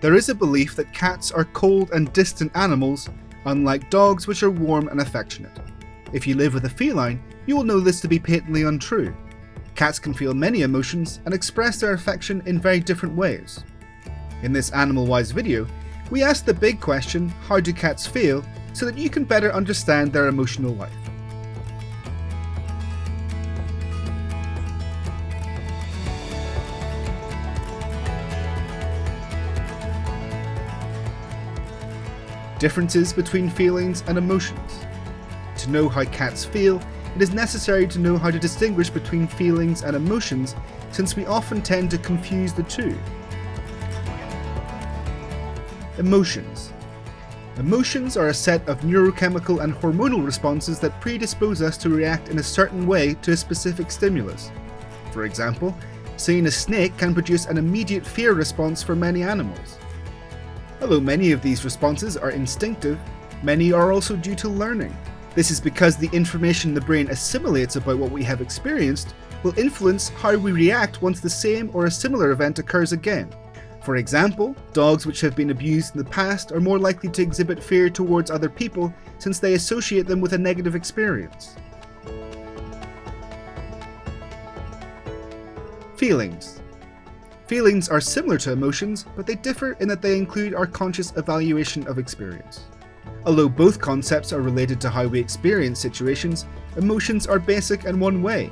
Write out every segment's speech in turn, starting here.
There is a belief that cats are cold and distant animals, unlike dogs, which are warm and affectionate. If you live with a feline, you will know this to be patently untrue. Cats can feel many emotions and express their affection in very different ways. In this AnimalWised video, we ask the big question, how do cats feel, so that you can better understand their emotional life. Differences between feelings and emotions. To know how cats feel, it is necessary to know how to distinguish between feelings and emotions, since we often tend to confuse the two. Emotions. Emotions are a set of neurochemical and hormonal responses that predispose us to react in a certain way to a specific stimulus. For example, seeing a snake can produce an immediate fear response for many animals. Although many of these responses are instinctive, many are also due to learning. This is because the information the brain assimilates about what we have experienced will influence how we react once the same or a similar event occurs again. For example, dogs which have been abused in the past are more likely to exhibit fear towards other people since they associate them with a negative experience. Feelings. Feelings are similar to emotions, but they differ in that they include our conscious evaluation of experience. Although both concepts are related to how we experience situations, emotions are basic in one way.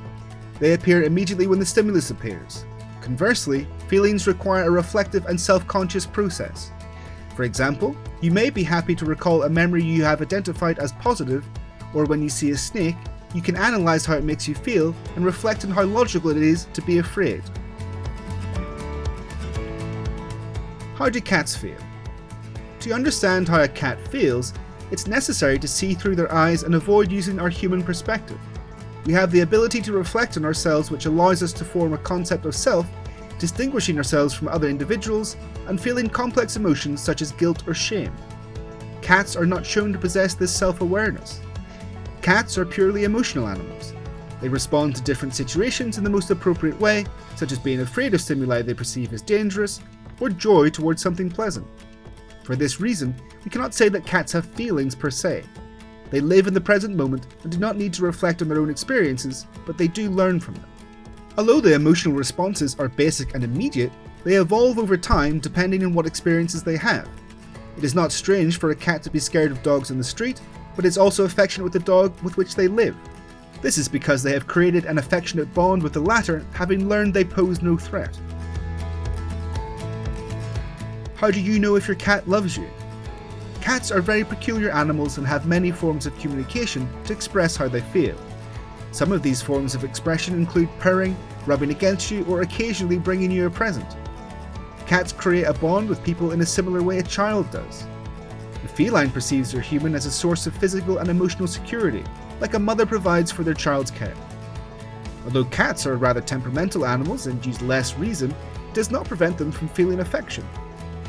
They appear immediately when the stimulus appears. Conversely, feelings require a reflective and self-conscious process. For example, you may be happy to recall a memory you have identified as positive, or when you see a snake, you can analyze how it makes you feel and reflect on how logical it is to be afraid. How do cats feel? To understand how a cat feels, it's necessary to see through their eyes and avoid using our human perspective. We have the ability to reflect on ourselves, which allows us to form a concept of self, distinguishing ourselves from other individuals and feeling complex emotions such as guilt or shame. Cats are not shown to possess this self-awareness. Cats are purely emotional animals. They respond to different situations in the most appropriate way, such as being afraid of stimuli they perceive as dangerous, or joy towards something pleasant. For this reason, we cannot say that cats have feelings per se. They live in the present moment and do not need to reflect on their own experiences, but they do learn from them. Although the emotional responses are basic and immediate, they evolve over time depending on what experiences they have. It is not strange for a cat to be scared of dogs in the street, but is also affectionate with the dog with which they live. This is because they have created an affectionate bond with the latter, having learned they pose no threat. How do you know if your cat loves you? Cats are very peculiar animals and have many forms of communication to express how they feel. Some of these forms of expression include purring, rubbing against you, or occasionally bringing you a present. Cats create a bond with people in a similar way a child does. The feline perceives their human as a source of physical and emotional security, like a mother provides for their child's care. Although cats are rather temperamental animals and use less reason, it does not prevent them from feeling affection.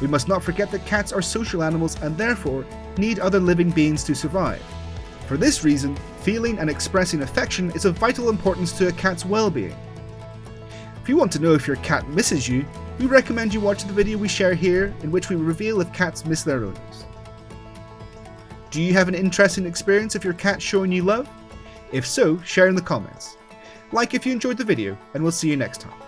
We must not forget that cats are social animals and therefore need other living beings to survive. For this reason, feeling and expressing affection is of vital importance to a cat's well-being. If you want to know if your cat misses you, we recommend you watch the video we share here, in which we reveal if cats miss their owners. Do you have an interesting experience of your cat showing you love? If so, share in the comments. Like if you enjoyed the video, and we'll see you next time.